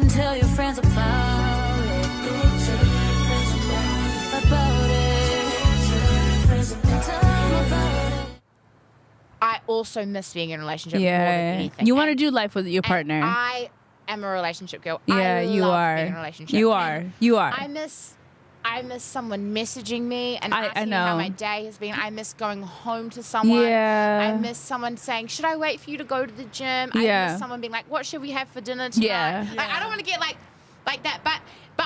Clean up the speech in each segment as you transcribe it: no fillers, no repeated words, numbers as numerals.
and tell your friends about it. Go tell your friends about it. Tell them about it. I also miss being in a relationship more than Yeah. anything. You want to And- do life with your and partner. I am a relationship girl. Yeah, I you love are. being in a relationship. You And are. You are. I miss someone messaging me and I asking me how know. my day has been. I miss going home to someone. Yeah. I miss someone saying, should I wait for you to go to the gym? Yeah. I miss someone being like, what should we have for dinner tonight? Yeah. Like, I don't want to get like that, but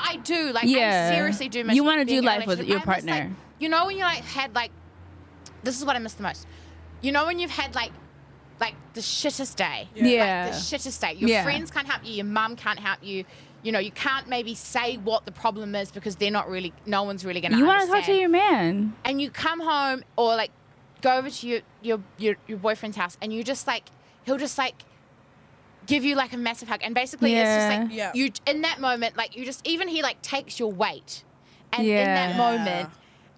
I do. Like, Yeah. I seriously do miss You wanna being do in a life with relationship. your I miss, like, partner. you know when you like had like, this is what I miss the most. You know when you've had like the shittest day. Yeah. Like the shittest day. Your Yeah. friends can't help you. Your mum can't help you. You know, you can't maybe say what the problem is because they're not really, no one's really going to You understand. want to talk to your man. And you come home or like go over to your boyfriend's house and you just like, he'll just like give you like a massive hug. And basically it's just like, Yeah. you, in that moment, like you just, even he like takes your weight. And in Yeah. that moment,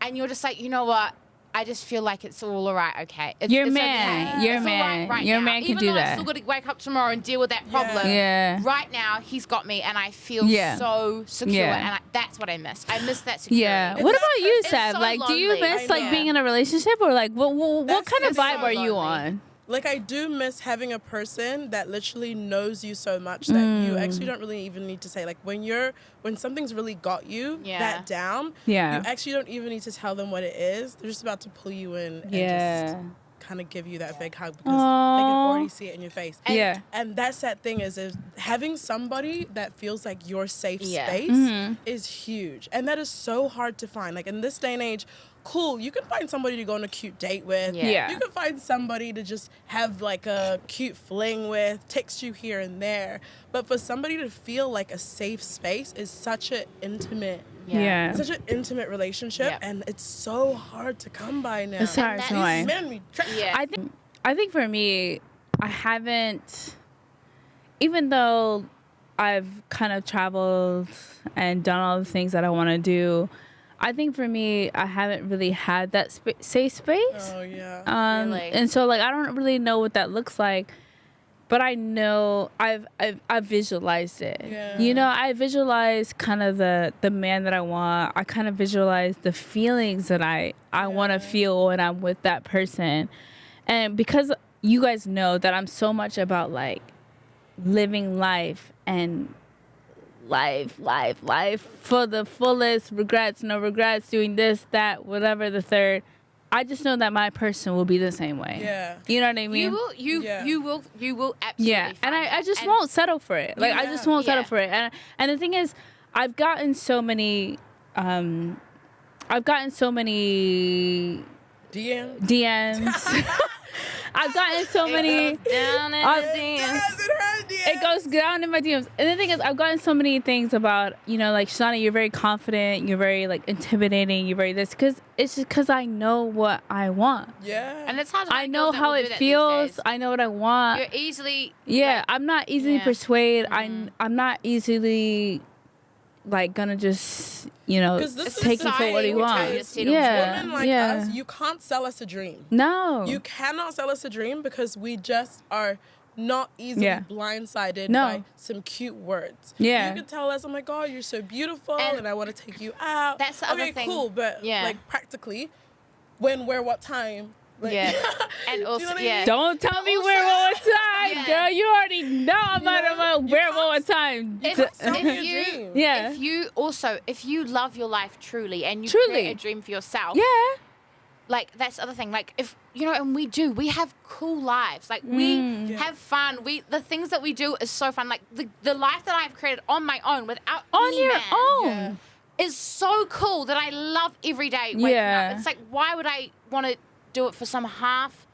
and you're just like, you know what? I just feel like it's all right, okay. Your it's man, okay. your It's all man, right your now. man can Even do though that. I'm still going to wake up tomorrow and deal with that problem. Yeah. Right now, he's got me, and I feel Yeah. so secure, Yeah. and that's what I miss. I miss that security. Yeah. It's What not- about you, it's Sab? so Like, do you lonely. miss I like know. being in a relationship, or like what That's- kind of it's vibe so are you lonely. on? Like, I do miss having a person that literally knows you so much that you actually don't really even need to say. Like, when something's really got you Yeah. that down, Yeah. you actually don't even need to tell them what it is. They're just about to pull you in and Yeah. just kind of give you that big hug because they can Aw. already see it in your face. Yeah. And that's that thing is having somebody that feels like your safe Yeah. space Mm-hmm. is huge. And that is so hard to find. Like in this day and age, cool, you can find somebody to go on a cute date with. Yeah. Yeah. You can find somebody to just have like a cute fling with, text you here and there. But for somebody to feel like a safe space is such an intimate Yeah. such an intimate relationship, Yeah. and it's so hard to come by now. It's hard that to is find. Man, we tra- Yeah. I think for me, I haven't, even though I've kind of traveled and done all the things that I want to do, I think for me, I haven't really had that safe space. Oh yeah. Really? And so like I don't really know what that looks like, but I know I've visualized it. Yeah. You know, I visualize kind of the man that I want. I kind of visualize the feelings that I want to feel when I'm with that person. And because you guys know that I'm so much about like living life and life for the fullest, regrets, no regrets, doing this, that, whatever, the third. I just know that my person will be the same way. Yeah. You know what I mean? You will, Yeah. you will absolutely. Yeah, find and I that. just And won't settle for it. Like I just won't settle Yeah. for it. And the thing is, I've gotten so many DM. DMs. I've gotten so many. down in Uh, the DMs. Yes, it hurt, DM. It goes down in my DMs. And the thing is, I've gotten so many things about, you know, like, Shana, you're very confident, you're very, like, intimidating, you're very this. Because it's just because I know what I want. Yeah. And it's hard to I find know girls that how will do it that these feels. days. I know what I want. You're easily. Yeah, like, I'm not easily yeah. persuaded. I'm not easily, like, gonna just, you know, 'Cause this is take him for what he society wants. tells you. Yeah, Women like yeah. us, you can't sell us a dream. No. You cannot sell us a dream because we just are not easily Yeah. blindsided No. by some cute words. Yeah. You can tell us, oh my God, you're so beautiful And and I want to take you out. that's the other okay, thing. cool, but Yeah. like practically, when, where, what time? Like, Yeah. do And you also, know what I yeah. mean? Don't tell me also- where one time, Yeah. girl. You already know I'm You know, about you where can't- one time. Sell me a you- dream. Yeah. If you love your life truly and you Truly. create a dream for yourself, Yeah. like that's the other thing. Like if you know, and we have cool lives. Like we Yeah. have fun. The things that we do is so fun. Like the life that I've created on my own without On any your man own. Yeah. is so cool that I love every day waking Yeah. up. It's like why would I want to do it for some half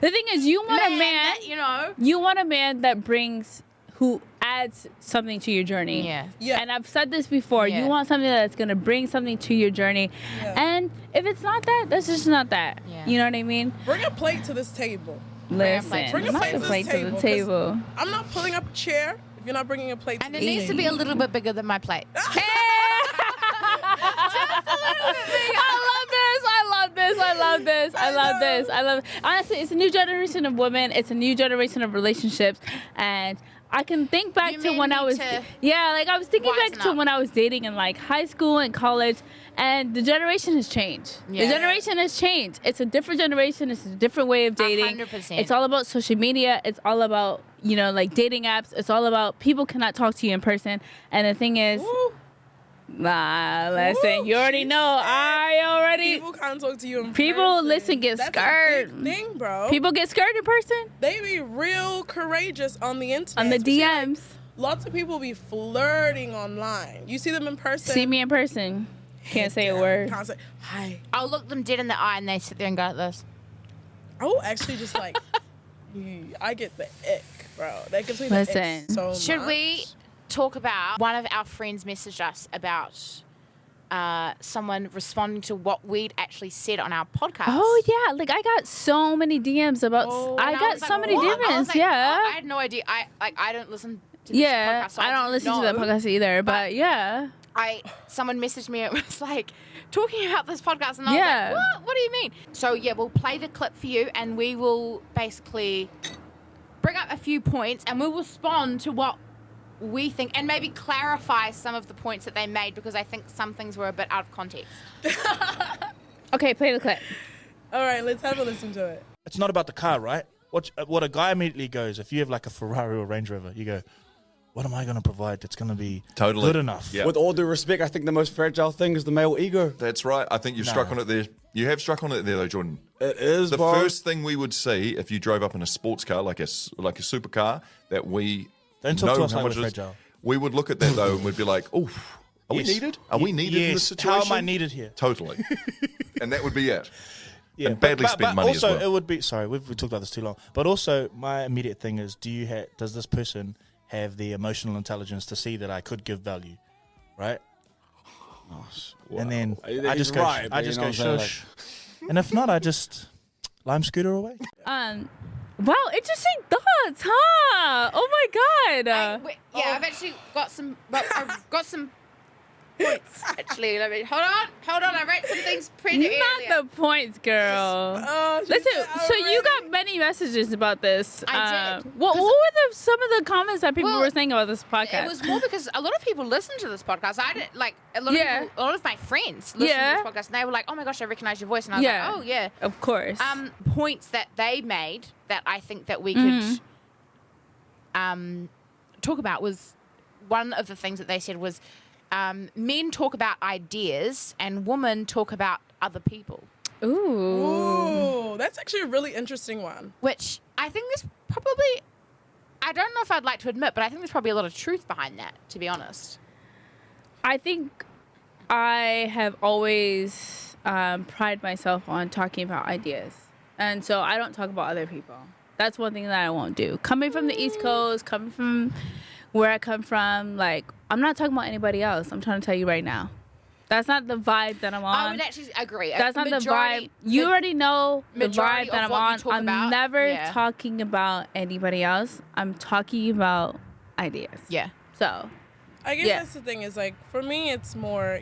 The thing is, you want a man. that, you know? You want a man that who adds something to your journey. Yeah. Yeah. And I've said this before. Yeah. You want something that's going to bring something to your journey. Yeah. And if it's not that, that's just not that. Yeah. You know what I mean? Bring a plate to this table. Listen, Bring a not plate the to plate this to the table. table. 'cause I'm not pulling up a chair if you're not bringing a plate And to it the needs to be a little bit bigger than my plate. I love this. Honestly, it's a new generation of women. It's a new generation of relationships. And I can think back You to may when I need was, to like I was thinking back wisen to up. when I was dating in like high school and college, and the generation has changed. Yeah. The generation has changed. It's a different generation. It's a different way of dating. 100%. It's all about social media. It's all about, like dating apps. It's all about people cannot talk to you in person. And the thing is, Woo. nah, listen, Woo, you already she know. said People can't talk to you in People, person. listen, get That's scared. a big thing, bro. People get scared in person They be real courageous on the internet. on the especially, like, DMs. lots of people be flirting online. You see them in person. See me in person. Can't say a word. Can't say hi. I'll look them dead in the eye and they sit there and go like this. I will actually just like. I get the ick, bro. That gives me the Listen. ick so much. Should we talk about one of our friends messaged us about someone responding to what we'd actually said on our podcast? Oh yeah, like I got so many DMs about. Oh, I And got was so like, many what? I was DMs. like, Yeah, oh, I had no idea. I don't listen to this yeah. podcast. So I don't didn't listen to that know. podcast either, but yeah. Someone messaged me. It was like talking about this podcast, and I Yeah. was like, "What? What do you mean?" So yeah, we'll play the clip for you, and we will basically bring up a few points, and we'll respond to what we think, and maybe clarify some of the points that they made, because I think some things were a bit out of context. Okay, play the clip. All right, let's have a listen to it. It's not about the car, right? What a guy immediately goes, if you have like a Ferrari or Range Rover, you go, what am I going to provide that's going to be Totally. good enough? Yeah. With all due respect, I think the most fragile thing is the male ego. That's right. I think you've struck on it there. You have struck on it there, though, Jordan. It is, The bro. first thing we would see if you drove up in a sports car, like a supercar, that we Don't talk know to us how like much we're it is, fragile. we would look at that, though, and we'd be like, oh, are Yes. we needed? Are we needed in this Yes. situation? How am I needed here? Totally. And that would be it. Yeah, And badly spent money as also, well. it would be. Sorry, we've talked about this too long. But also, my immediate thing is, does this person have the emotional intelligence to see that I could give value, right? And then I He's just go, right, but I you just know go what I'm saying, shush. And if not, I just lime scooter away. Wow, interesting thoughts, huh? Oh my god. I've actually got some. Well, I've got some points. Actually, let me hold on. I wrote some things pretty earlier. Not the points, girl. She Listen, said so you already. got many messages about this. I did. What were some of the comments that people Well, were saying about this podcast? It was more because a lot of people listen to this podcast. I did like a lot Yeah. of people, a lot of my friends listen Yeah. to this podcast, and they were like, "Oh my gosh, I recognize your voice," and I was Yeah. like, "Oh yeah." Of course. Points that they made that I think that we could talk about was one of the things that they said was men talk about ideas and women talk about other people, Ooh. Ooh, that's actually a really interesting one. which I think there's probably, I don't know if I'd like to admit, but I think there's probably a lot of truth behind that, to be honest. I think I have always prided myself on talking about ideas. And so I don't talk about other people. That's one thing that I won't do. Coming from the East Coast, coming from where I come from, like, I'm not talking about anybody else. I'm trying to tell you right now. That's not the vibe that I'm on. I would actually agree. That's not the vibe. You already know the majority vibe that of I'm what we on. talk I'm about, never yeah. talking about anybody else. I'm talking about ideas. Yeah. So, I guess Yeah. that's the thing is like for me, it's more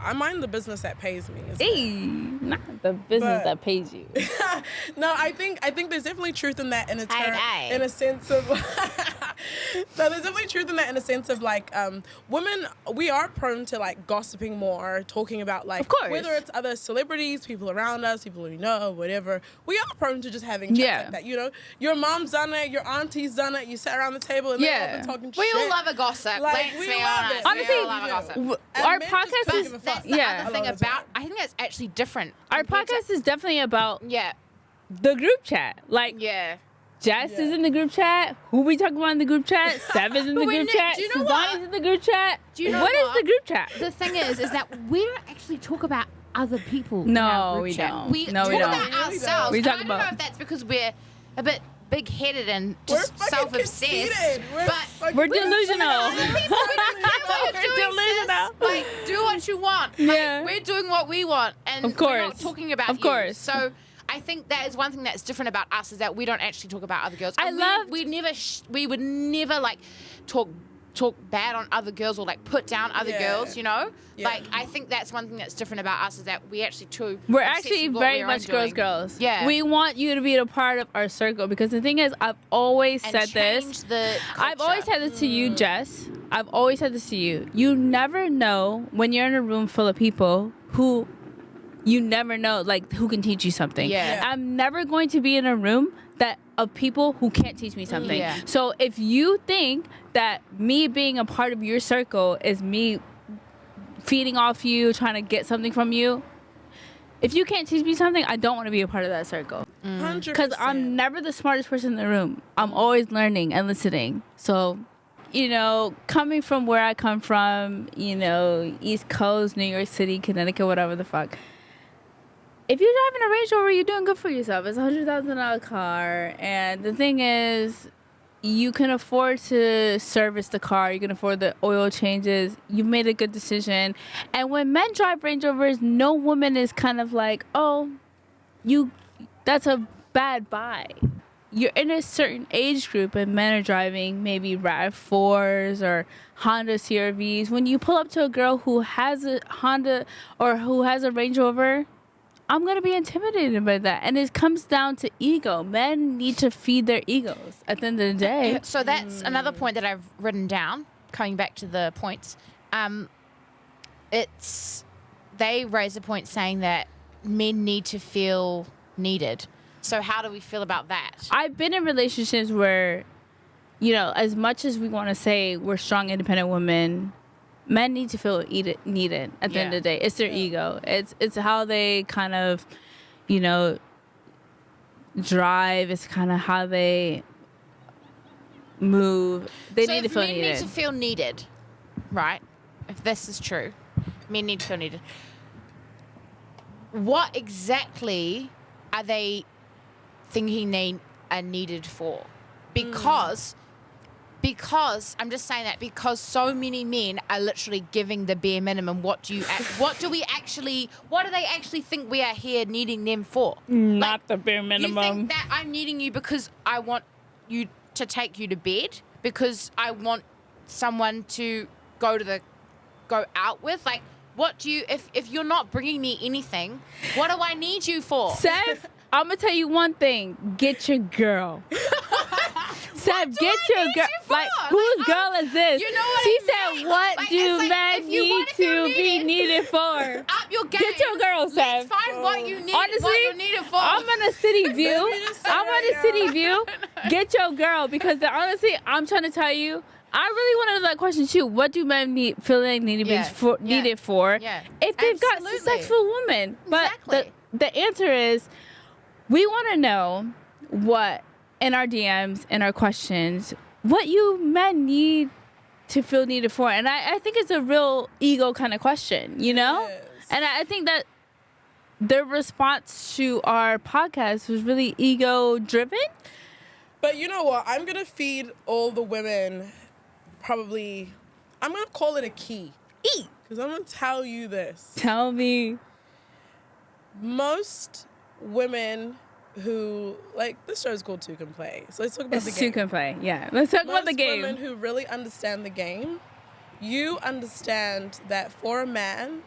I mind the business that pays me. as well. hey, not the business But- that pays you. No, I think there's definitely truth in that in a Aye. in a sense of no, there's definitely truth in that in a sense of like women, we are prone to like gossiping more, talking about like Of course. whether it's other celebrities, people around us, people we know, whatever. We are prone to just having chats Yeah. like that. Your mom's done it, your auntie's done it. You sit around the table and Yeah. they're all talking We shit. all love a gossip. Like, Let's we be love honest. it. Honestly, we all love a gossip. And Our men just podcast don't is- give a fuck. That's the Yeah. other thing A lot of the about. time. I think that's actually different. Our compared to- podcast is definitely about Yeah. the group chat. Like, Yeah. Jess is Yeah. in the group chat. Who we talking about in the group chat? Sev is in the But we group ne- chat. do you know Suzanne's what? in the group chat. Do you know what is what? the group chat? The thing is that we don't actually talk about other people. No, in our group we chat. don't. We No, talk we don't. about We really ourselves. don't. We And talk I don't know about- if that's because we're a bit big-headed and We're just fucking self-obsessed. conceited. But We're delusional. We're We're doing delusional. sis. Like, do what you want. Yeah. Like, we're doing what we want, and Of we're not course. talking about Of you. course. So I think that is one thing that's different about us is that we don't actually talk about other girls. I And loved- we would never like talk talk bad on other girls or like put down other Yeah. girls, you know? Yeah. Like I think that's one thing that's different about us is that we actually We're obsessed actually with what very we're much doing. girls. Yeah. We want you to be a part of our circle because the thing is, I've always And said this. change the I've always culture. said this to you, Jess. I've always said this to you. You never know when you're in a room full of people who you never know, like, who can teach you something. Yeah. I'm never going to be in a room of people who can't teach me something. Yeah. So if you think that me being a part of your circle is me feeding off you, trying to get something from you, if you can't teach me something, I don't want to be a part of that circle. 100%. Because I'm never the smartest person in the room. I'm always learning and listening. So, you know, coming from where I come from, you know, East Coast, New York City, Connecticut, whatever the fuck. If you're driving a Range Rover, you're doing good for yourself. It's a $100,000 car. And the thing is, you can afford to service the car. You can afford the oil changes. You made a good decision. And when men drive Range Rovers, no woman is kind of like, oh, that's a bad buy. You're in a certain age group and men are driving maybe RAV4s or Honda CR-Vs. When you pull up to a girl who has a Honda or who has a Range Rover, I'm going to be intimidated by that. And it comes down to ego. Men need to feed their egos at the end of the day. So that's another point that I've written down, coming back to the points. They raise a point saying that men need to feel needed. So how do we feel about that? I've been in relationships where, you know, as much as we want to say we're strong, independent women, men need to feel needed at the end of the day. It's their ego. It's how they kind of, you know, drive. It's kind of how they move. They need to feel men needed. need to feel needed, right? If this is true, men need to feel needed. What exactly are they thinking they are needed for? Because I'm just saying that because so many men are literally giving the bare minimum. What do they actually think we are here needing them for? Not the bare minimum. You think that I'm needing you because I want you to take you to bed? Because I want someone to go out with? Like, what do you, if you're not bringing me anything, what do I need you for? Seth, I'm going to tell you one thing. Get your girl. Seth, get your girl. Like, whose girl is this? You know what she I said, mean? what Like, do it's like, men if you need want to feel to be needed, needed for? Up your game. Get your girl, Let's Seth. find what you need. Honestly, what you're needed for. I'm on a city view. me just say I'm right on a city view. Get your girl because honestly, I'm trying to tell you, I really want to know that question too. What do men feel like needed for? Yeah. If they've got Absolutely. successful women. But Exactly. the answer is, we want to know what in our DMs and our questions, what you men need to feel needed for. And I think it's a real ego kind of question, you know? Yes. And I think that the response to our podcast was really ego driven. But you know what? I'm going to feed all the women probably, I'm going to call it a key. Because I'm going to tell you this. Tell me. Most women who, like, this show is called Two Can Play. So let's talk about the It's game. two can play. Yeah. Let's talk about the Most game. women who really understand the game, you understand that for a man,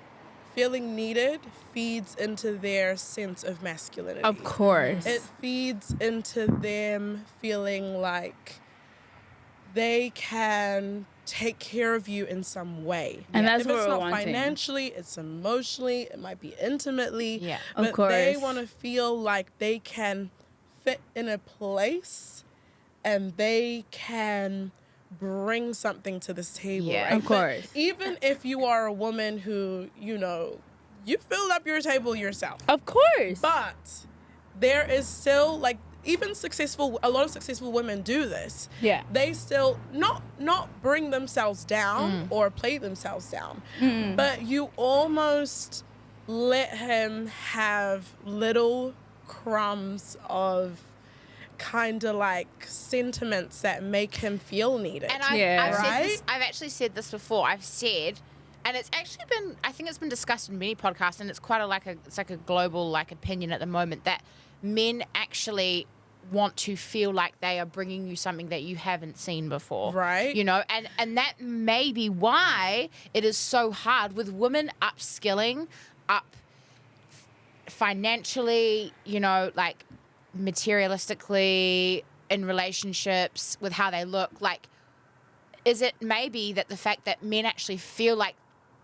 feeling needed feeds into their sense of masculinity. Of course. It feeds into them feeling like they can take care of you in some way. And that's if what it's we're not wanting. financially, it's emotionally, it might be intimately. Yeah. Of But they course. want to feel like they can fit in a place and they can bring something to this table. Yeah. Right? Of course. But even if you are a woman who, you know, you filled up your table yourself. Of course. But there is still, like, even a lot of successful women do this. Yeah. They still not bring themselves down or play themselves down, but you almost let him have little crumbs of kind of like sentiments that make him feel needed. And Yeah. I've actually said this before. I've said, and it's actually been, I think it's been discussed in many podcasts, and it's quite it's like a global like opinion at the moment that men actually want to feel like they are bringing you something that you haven't seen before. Right. You know, and that may be why it is so hard with women upskilling, up financially, you know, like materialistically, in relationships, with how they look. Like, is it maybe that the fact that men actually feel like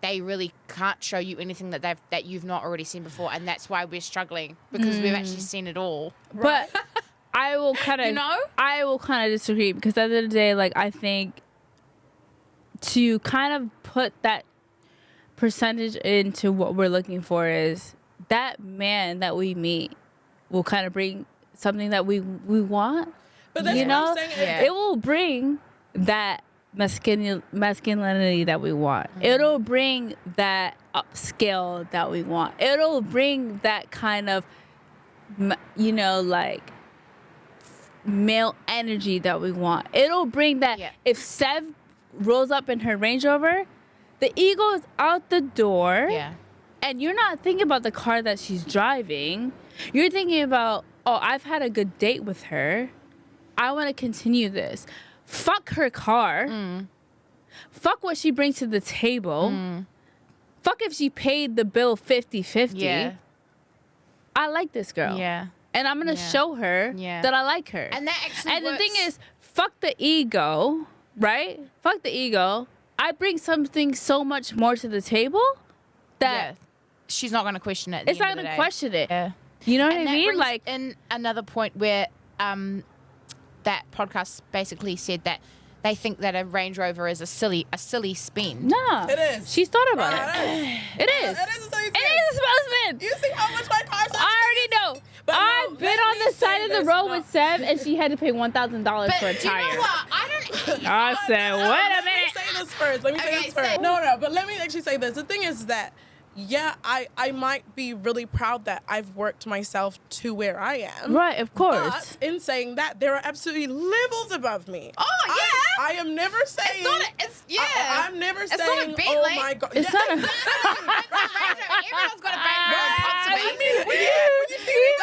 they really can't show you anything that you've not already seen before, and that's why we're struggling, because we've actually seen it all. But I will kind of, You know? I will kind of disagree, because at the end of the day, like, I think to kind of put that percentage into what we're looking for is that man that we meet will kind of bring something that we want. But that's you what know, I'm saying. Yeah. it will bring that masculinity that we want. It'll bring that upscale that we want. It'll bring that kind of, you know, like male energy that we want. It'll bring that. Yeah. If Sev rolls up in her Range Rover, the ego is out the door. Yeah. And you're not thinking about the car that she's driving. You're thinking about, oh, I've had a good date with her. I want to continue this. Fuck her car. Fuck what she brings to the table. Fuck if she paid the bill 50-50. Yeah. I like this girl. Yeah. And I'm going to Yeah. show her Yeah. that I like her. And that actually And the works. thing is, fuck the ego, right? Fuck the ego. I bring something so much more to the table that Yeah. She's not going to question it. at the it's end not of the going to day. question it. Yeah. You know what And I that mean? brings Like, in another point where that podcast basically said that they think that a Range Rover is a silly spend. no. It is. She's thought about It it. It is. It is a silly It is a spend. You see how much my car is? I already know. But no, I've been let on me the say side of the this, road no. with Seb, and she had to pay $1,000 for a But do you tire. know what? I don't. I said, wait a Let me minute. say this first. Let me say Okay, this first. say- No, but let me actually say this. The thing is that, yeah, I might be really proud that I've worked myself to where I am. Right, of course. But in saying that, there are absolutely levels above me. Oh, yeah. I am never saying. It's not. It's yeah. I'm never It's not a saying. Bentley. Oh my god. It's Yeah. not a. Everyone's got a bank road pot to I me. mean, when you see me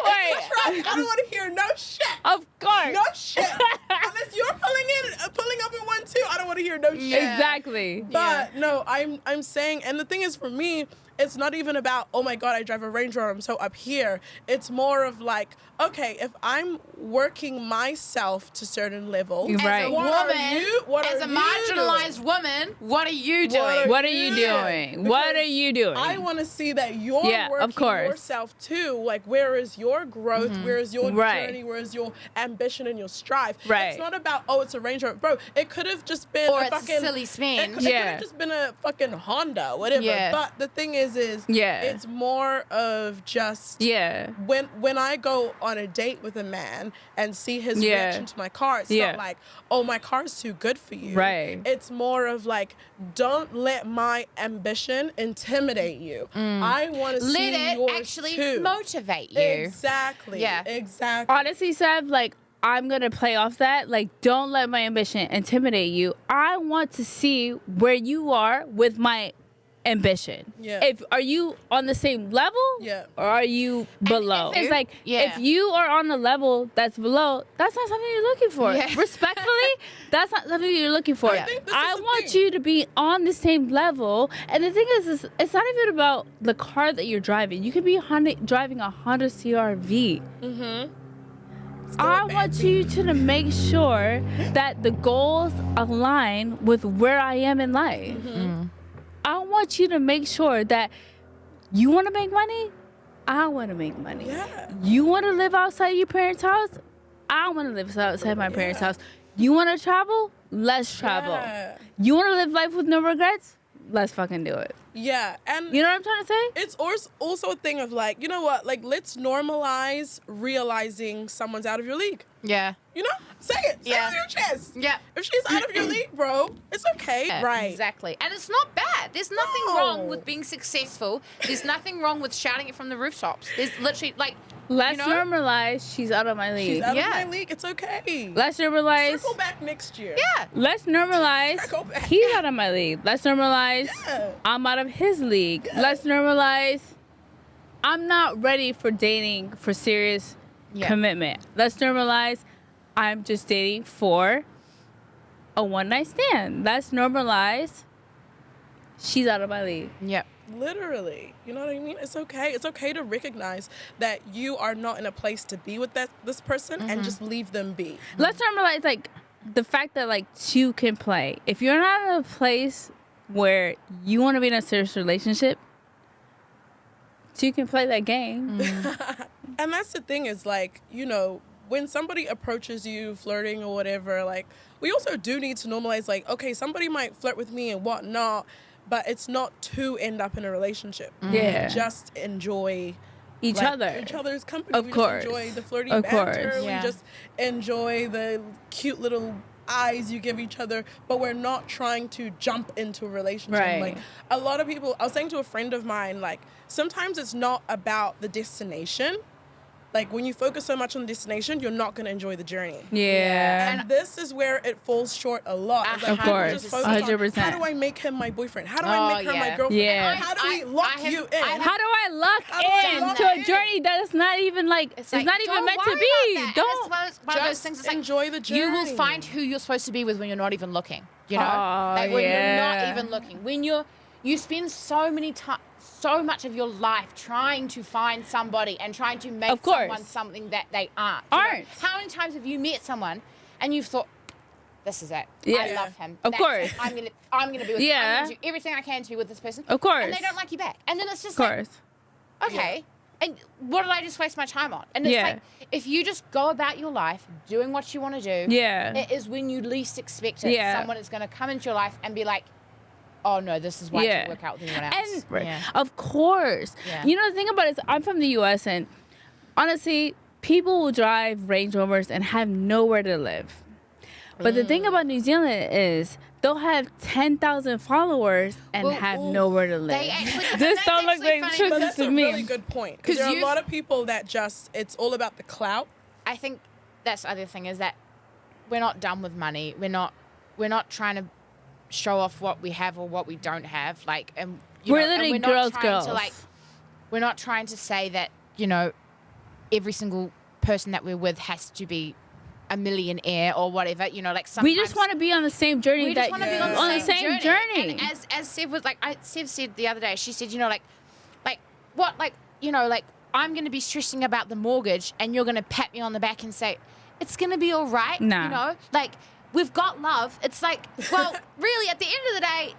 Wait. I don't want to hear no shit. Of course. No shit. Unless you're pulling up in one too, I don't want to hear no shit. Yeah. Exactly. But no, I'm saying, and the thing is, for me, it's not even about, oh my god, I drive a Range Rover, I'm so up here. It's more of like, okay, if I'm working myself to certain level, Right. As a what woman, are you? What as are a you marginalized doing? woman, what are you What doing? are What are you Yeah. doing? What are you doing? I want to see that you're Yeah, of working course. yourself too. Like, where is your growth? Where is your Right. journey? Where is your ambition and your strive? Right. It's not about, oh, it's a Range Rover. Bro, it could have just been Or a it's a fucking silly spend. It could Yeah. have just been a fucking Honda, whatever. Yeah. But the thing is Yeah. it's more of just yeah. when I go on a date with a man and see his Yeah. reaction to my car, it's Yeah. not like, oh, my car's too good for you. Right. It's more of like, don't let my ambition intimidate you. I want to Let see it yours actually too. motivate you. Exactly. Yeah. Exactly. Honestly, Seb, like, I'm going to play off that. Like, don't let my ambition intimidate you. I want to see where you are with my ambition. Yeah. Are you on the same level? Yeah. Or are you below? if you- It's like, yeah. if you are on the level that's below, that's not something you're looking for. Yeah. Respectfully, that's not something you're looking for. I think this is I the want thing. you to be on the same level. And the thing is it's not even about the car that you're driving. You could be driving a Honda CR-V. I want you to make sure that the goals align with where I am in life. I want you to make sure that you want to make money. I want to make money. Yeah. You want to live outside your parents' house. I want to live outside my parents' house. You want to travel? Let's travel. Yeah. You want to live life with no regrets? Let's fucking do it. Yeah. And You know what I'm trying to say? it's also a thing of like, you know what? Like, let's normalize realizing someone's out of your league. Yeah. You know? Say it. Say Yeah. it with your chest. Yeah. If she's out of your league, bro, it's okay. Yeah, Right. Exactly. And it's not bad. There's nothing No. wrong with being successful. There's nothing wrong with shouting it from the rooftops. There's literally, like, Let's you know? normalize she's out of my league. She's out Yeah. of my league. It's okay. Let's normalize. Circle back next year. Yeah. Let's normalize. Circle back. He's out of my league. Let's normalize. Yeah. I'm out of his league. Let's normalize. I'm not ready for dating for serious Yeah. commitment. Let's normalize. I'm just dating for a one night stand. Let's normalize. She's out of my league. Yep. Literally, you know what I mean? It's okay. It's okay to recognize that you are not in a place to be with this person and just leave them be. Let's normalize like the fact that like two can play. If you're not in a place where you want to be in a serious relationship, two can play that game. And that's the thing is like, you know, when somebody approaches you flirting or whatever, like we also do need to normalize like, okay, somebody might flirt with me and whatnot, but it's not to end up in a relationship. Yeah. We just enjoy Each like, other. each other's company. Of we course. just enjoy the flirty Of banter. course. Yeah. We just enjoy the cute little eyes you give each other, but we're not trying to jump into a relationship. Right. Like a lot of people, I was saying to a friend of mine, like sometimes it's not about the destination. Like when you focus so much on the destination, you're not going to enjoy the journey. Yeah. And this is where it falls short a lot. It's like Of people course. just focus on, 100%. how do I make him my boyfriend? How do I make her my girlfriend? Yeah. How do we lock you in? How do I lock How do I in lock to a in? journey that is not even like it's like, not even don't meant to worry be? about that. And Don't. it's one of those Just things. It's like, enjoy the journey. you will find who you're supposed to be with when you're not even looking. You know, Oh, like when you're not yeah. even looking. When you spend so much of your life trying to find somebody and trying to make Of course. someone something that they aren't. You know? Aren't. How many times have you met someone and you've thought, this is it. I Yeah. love him. Of That's course. it. I'm gonna be with Yeah. I'm gonna do everything I can to be with this person. Of course. And they don't like you back. And then it's just Of like, course. okay. And what did I just waste my time on? And it's Yeah. like, if you just go about your life doing what you want to do, Yeah. it is when you least expect it. Yeah. Someone is going to come into your life and be like, oh no, this is why it Yeah. didn't work out with anyone else. And Yeah. of course, Yeah. you know the thing about it is I'm from the U.S. and honestly, people will drive Range Rovers and have nowhere to live. But the thing about New Zealand is they'll have 10,000 followers and Well, have nowhere to live. They actually, This that's don't look actually like funny truth But because that's to a me. really good point. Because 'Cause there are a you've- lot of people that just, it's all about the clout. I think that's the other thing is that we're not done with money. We're not trying to show off what we have or what we don't have. Like, and you We're know, and literally we're not girls, trying girls. To, like, we're not trying to say that, you know, every single person that we're with has to be a millionaire or whatever. You know, like sometimes We just want to be on the same journey we that just want to be on the same journey. And as Sev was like, Sev said the other day, she said, you know, like what, like, you know, like I'm going to be stressing about the mortgage, and you're going to pat me on the back and say, it's going to be all right. Nah. You know, like we've got love. It's like, well, really, at the end of the day,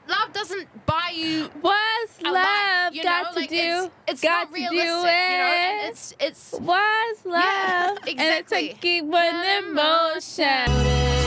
love doesn't buy you. What's a love life, you got know? to Like, do? It's got not to do realistic, you know, and it. it's What's love? Yeah, And it's exactly. a keep an emotion.